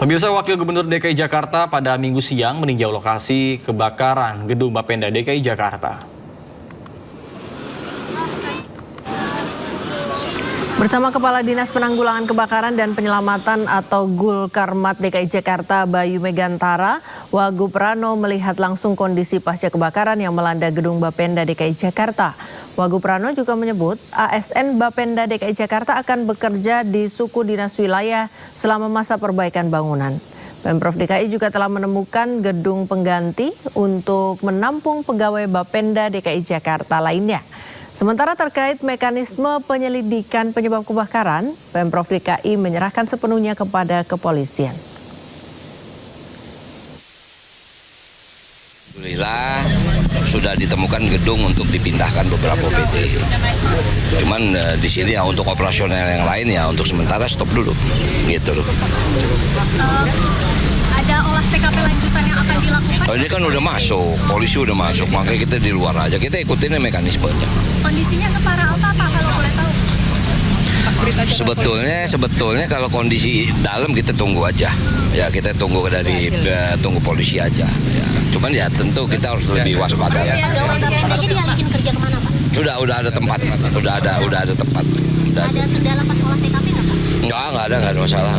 Pemirsa, Wakil Gubernur DKI Jakarta pada Minggu siang meninjau lokasi kebakaran gedung Bapenda DKI Jakarta. Bersama Kepala Dinas Penanggulangan Kebakaran dan Penyelamatan atau Gulkarmat DKI Jakarta Bayu Megantara, Wagub Rano melihat langsung kondisi pasca kebakaran yang melanda gedung Bapenda DKI Jakarta. Wagub Rano juga menyebut ASN Bapenda DKI Jakarta akan bekerja di suku dinas wilayah selama masa perbaikan bangunan. Pemprov DKI juga telah menemukan gedung pengganti untuk menampung pegawai Bapenda DKI Jakarta lainnya. Sementara terkait mekanisme penyelidikan penyebab kebakaran, Pemprov DKI menyerahkan sepenuhnya kepada kepolisian. Alhamdulillah sudah ditemukan gedung untuk dipindahkan beberapa PT. Cuman di sini ya untuk operasional yang lain ya untuk sementara stop dulu, gitu loh. Ada olah TKP lanjutan yang akan dilakukan? Oh, ini kan udah masuk, polisi udah masuk, makanya kita di luar aja, kita ikutin mekanismenya. Kondisinya separah apa Pak kalau boleh tahu? Sebetulnya kalau kondisi dalam kita tunggu aja, ya kita tunggu tunggu polisi aja. Ya. Cuman ya tentu kita harus lebih waspada. Pegawai Bapenda ini dialihin kerja kemana Pak? Udah ada tempat, udah ada tempat. Ada kendala pas olah TKP nggak Pak? Nggak ada masalah.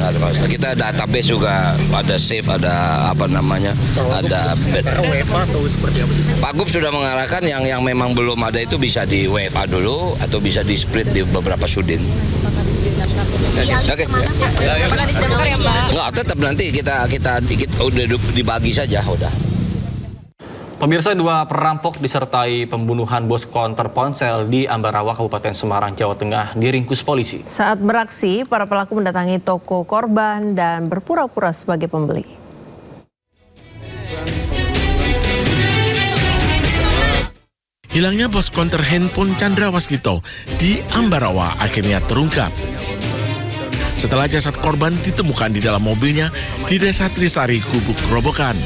Kita database juga ada save, ada ada bed. Pak Gub sudah mengarahkan yang memang belum ada itu bisa di WFA dulu atau bisa di split di beberapa sudin. Oke. Apakah disedangkan ya Pak? Nggak, tetap nanti kita udah dibagi saja udah. Pemirsa, 2 perampok disertai pembunuhan bos konter ponsel di Ambarawa, Kabupaten Semarang, Jawa Tengah diringkus polisi. Saat beraksi, para pelaku mendatangi toko korban dan berpura-pura sebagai pembeli. Hilangnya bos konter handphone Chandra Waskito di Ambarawa akhirnya terungkap. Setelah jasad korban ditemukan di dalam mobilnya di Desa Trisari, Gubuk Grobogan.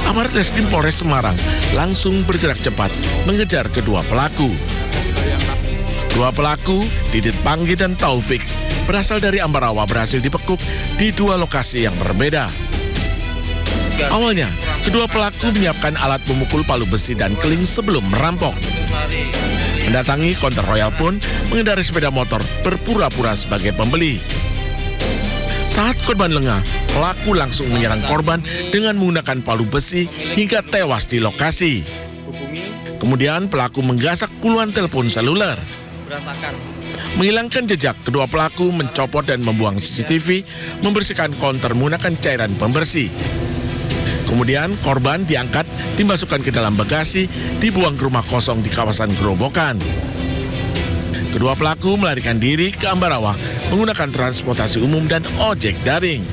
Aparat Reskrim Polres Semarang langsung bergerak cepat mengejar kedua pelaku. Dua pelaku, Didit Panggi dan Taufik, berasal dari Ambarawa, berhasil dibekuk di 2 lokasi yang berbeda. Awalnya, kedua pelaku menyiapkan alat memukul palu besi dan keling sebelum merampok. Mendatangi konter Royal pun mengendarai sepeda motor berpura-pura sebagai pembeli. Saat korban lengah, pelaku langsung menyerang korban dengan menggunakan palu besi hingga tewas di lokasi. Kemudian pelaku menggasak puluhan telepon seluler. Menghilangkan jejak, kedua pelaku mencopot dan membuang CCTV, membersihkan konter menggunakan cairan pembersih. Kemudian korban diangkat, dimasukkan ke dalam bagasi, dibuang ke rumah kosong di kawasan Grobogan. Kedua pelaku melarikan diri ke Ambarawa menggunakan transportasi umum dan ojek daring.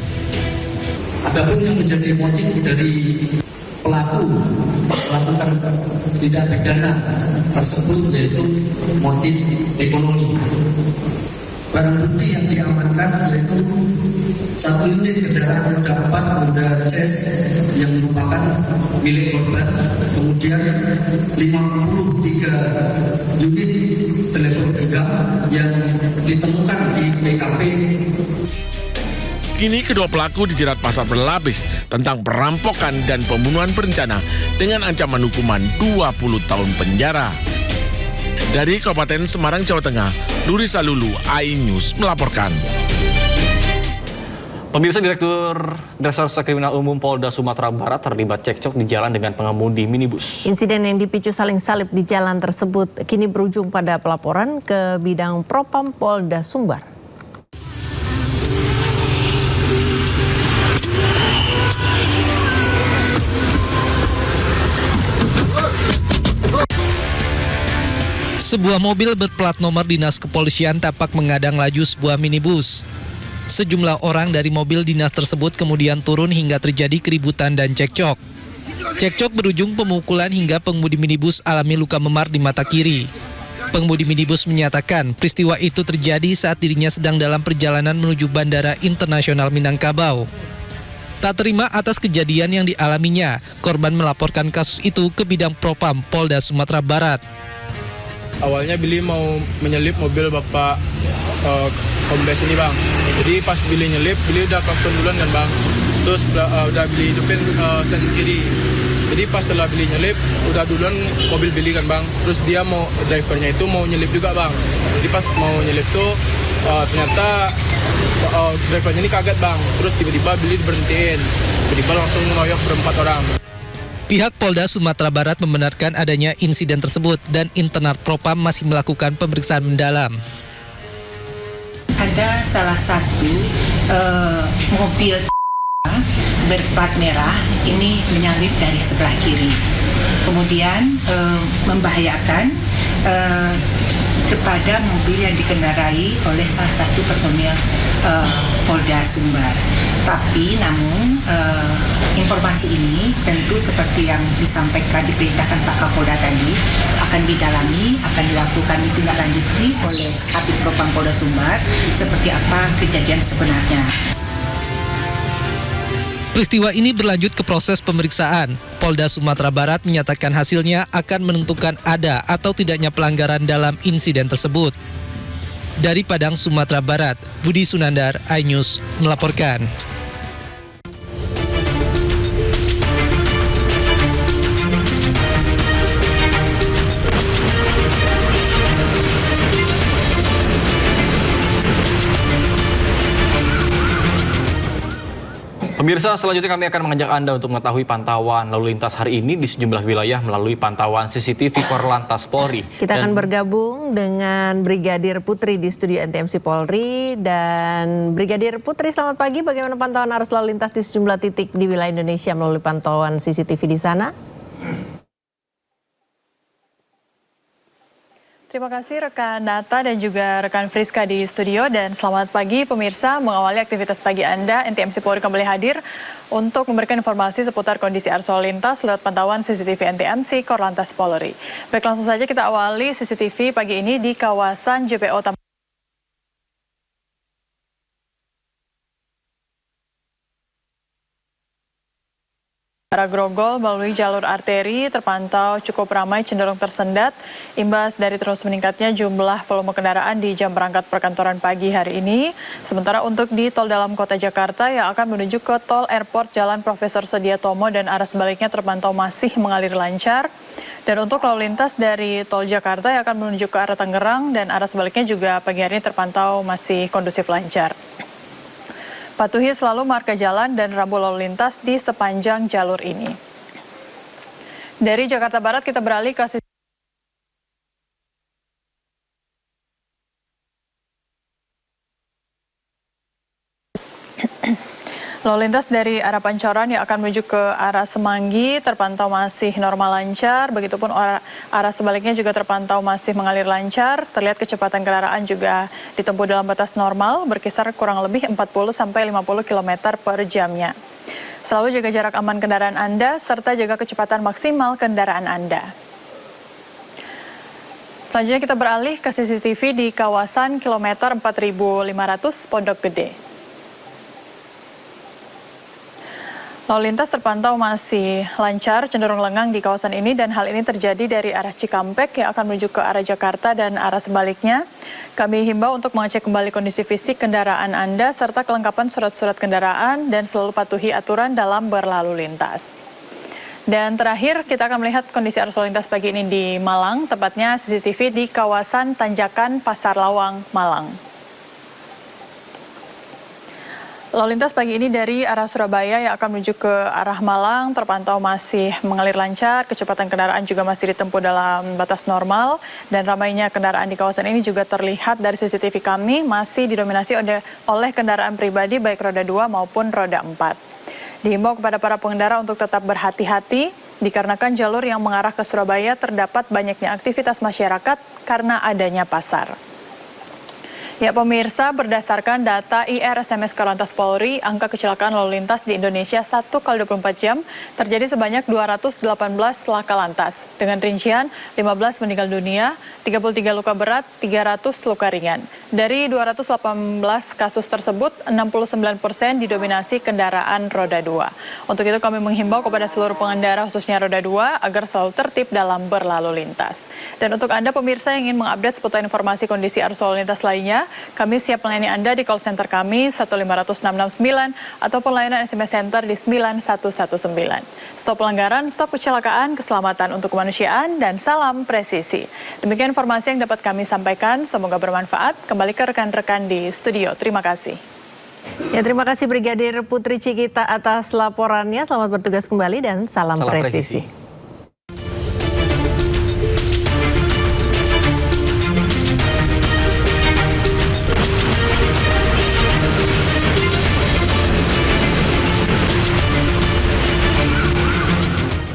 Adapun yang menjadi motif dari pelaku melakukan tindak pidana tersebut yaitu motif ekonomi. Barang bukti yang diamankan yaitu 1 unit kendaraan roda 4 Honda Jazz yang merupakan milik korban, kemudian 53 unit telepon genggam yang ditemukan di TKP. Kini kedua pelaku dijerat pasal berlapis tentang perampokan dan pembunuhan berencana dengan ancaman hukuman 20 tahun penjara. Dari Kabupaten Semarang, Jawa Tengah, Luri Salulu, iNews melaporkan. Pemirsa, Direktur Reserse Kriminal Umum Polda Sumatera Barat terlibat cekcok di jalan dengan pengemudi minibus. Insiden yang dipicu saling salib di jalan tersebut kini berujung pada pelaporan ke Bidang Propam Polda Sumbar. Sebuah mobil berplat nomor dinas kepolisian tampak mengadang laju sebuah minibus. Sejumlah orang dari mobil dinas tersebut kemudian turun hingga terjadi keributan dan cekcok. Cekcok berujung pemukulan hingga pengemudi minibus alami luka memar di mata kiri. Pengemudi minibus menyatakan peristiwa itu terjadi saat dirinya sedang dalam perjalanan menuju Bandara Internasional Minangkabau. Tak terima atas kejadian yang dialaminya, korban melaporkan kasus itu ke Bidang Propam Polda Sumatera Barat. Awalnya Billy mau menyelip mobil Bapak home base ini bang. Jadi pas Billy nyelip, Billy udah klakson duluan kan bang. Terus udah Billy hidupin sen kiri. Jadi pas setelah Billy nyelip, udah duluan mobil Billy kan bang. Terus dia drivernya itu mau nyelip juga bang. Jadi pas mau nyelip tuh ternyata drivernya ini kaget bang. Terus tiba-tiba Billy berhentiin. Tiba-tiba langsung ngeroyok berempat orang. Pihak Polda Sumatera Barat membenarkan adanya insiden tersebut dan internal Propam masih melakukan pemeriksaan mendalam. Ada salah satu mobil berplat merah ini menyalip dari sebelah kiri, kemudian membahayakan kepada mobil yang dikendarai oleh salah satu personil Polda Sumbar. Tapi namun informasi ini tentu seperti yang disampaikan diperintahkan Pak Kapolda tadi akan didalami, akan dilakukan tindak lanjuti oleh Kabid Propam Polda Sumbar seperti apa kejadian sebenarnya. Peristiwa ini berlanjut ke proses pemeriksaan. Polda Sumatera Barat menyatakan hasilnya akan menentukan ada atau tidaknya pelanggaran dalam insiden tersebut. Dari Padang, Sumatera Barat, Budi Sunandar, iNews melaporkan. Pemirsa, selanjutnya kami akan mengajak Anda untuk mengetahui pantauan lalu lintas hari ini di sejumlah wilayah melalui pantauan CCTV Korlantas Polri. Kita akan bergabung dengan Brigadir Putri di studio NTMC Polri. Dan Brigadir Putri, selamat pagi. Bagaimana pantauan arus lalu lintas di sejumlah titik di wilayah Indonesia melalui pantauan CCTV di sana? Terima kasih rekan Nata dan juga rekan Friska di studio, dan selamat pagi pemirsa. Mengawali aktivitas pagi Anda, NTMC Polri kembali hadir untuk memberikan informasi seputar kondisi arus lalu lintas lewat pantauan CCTV NTMC Korlantas Polri. Baik, langsung saja kita awali CCTV pagi ini di kawasan JPO Taman arah Grogol melalui jalur arteri terpantau cukup ramai, cenderung tersendat imbas dari terus meningkatnya jumlah volume kendaraan di jam berangkat perkantoran pagi hari ini. Sementara untuk di tol dalam kota Jakarta yang akan menuju ke tol airport Jalan Profesor Sediatomo dan arah sebaliknya terpantau masih mengalir lancar. Dan untuk lalu lintas dari tol Jakarta yang akan menuju ke arah Tangerang dan arah sebaliknya juga pagi hari ini terpantau masih kondusif lancar. Patuhi selalu marka jalan dan rambu lalu lintas di sepanjang jalur ini. Dari Jakarta Barat kita beralih ke lalu lintas dari arah Pancoran yang akan menuju ke arah Semanggi terpantau masih normal lancar, begitupun arah sebaliknya juga terpantau masih mengalir lancar. Terlihat kecepatan kendaraan juga ditempuh dalam batas normal, berkisar kurang lebih 40 sampai 50 km per jamnya. Selalu jaga jarak aman kendaraan Anda serta jaga kecepatan maksimal kendaraan Anda. Selanjutnya kita beralih ke CCTV di kawasan kilometer 4500 Pondok Gede. Lalu lintas terpantau masih lancar, cenderung lengang di kawasan ini, dan hal ini terjadi dari arah Cikampek yang akan menuju ke arah Jakarta dan arah sebaliknya. Kami himbau untuk mengecek kembali kondisi fisik kendaraan Anda serta kelengkapan surat-surat kendaraan dan selalu patuhi aturan dalam berlalu lintas. Dan terakhir kita akan melihat kondisi arus lalu lintas pagi ini di Malang, tepatnya CCTV di kawasan Tanjakan Pasar Lawang, Malang. Lalu lintas pagi ini dari arah Surabaya yang akan menuju ke arah Malang terpantau masih mengalir lancar, kecepatan kendaraan juga masih ditempuh dalam batas normal, dan ramainya kendaraan di kawasan ini juga terlihat dari CCTV kami masih didominasi oleh kendaraan pribadi baik roda 2 maupun roda 4. Dihimbau kepada para pengendara untuk tetap berhati-hati dikarenakan jalur yang mengarah ke Surabaya terdapat banyaknya aktivitas masyarakat karena adanya pasar. Ya pemirsa, berdasarkan data IRSMS Korlantas Polri, angka kecelakaan lalu lintas di Indonesia 1 kali 24 jam terjadi sebanyak 218 laka lantas. Dengan rincian 15 meninggal dunia, 33 luka berat, 300 luka ringan. Dari 218 kasus tersebut, 69% didominasi kendaraan roda 2. Untuk itu kami menghimbau kepada seluruh pengendara khususnya roda 2 agar selalu tertib dalam berlalu lintas. Dan untuk Anda pemirsa yang ingin mengupdate seputar informasi kondisi arus lalu lintas lainnya, Anda. Kami siap melayani Anda di call center kami 1500669 ataupun layanan SMS Center di 9119. Stop pelanggaran, stop kecelakaan, keselamatan untuk kemanusiaan, dan salam presisi. Demikian informasi yang dapat kami sampaikan. Semoga bermanfaat. Kembali ke rekan-rekan di studio. Terima kasih. Ya, terima kasih Brigadir Putri Cikita atas laporannya. Selamat bertugas kembali dan salam presisi.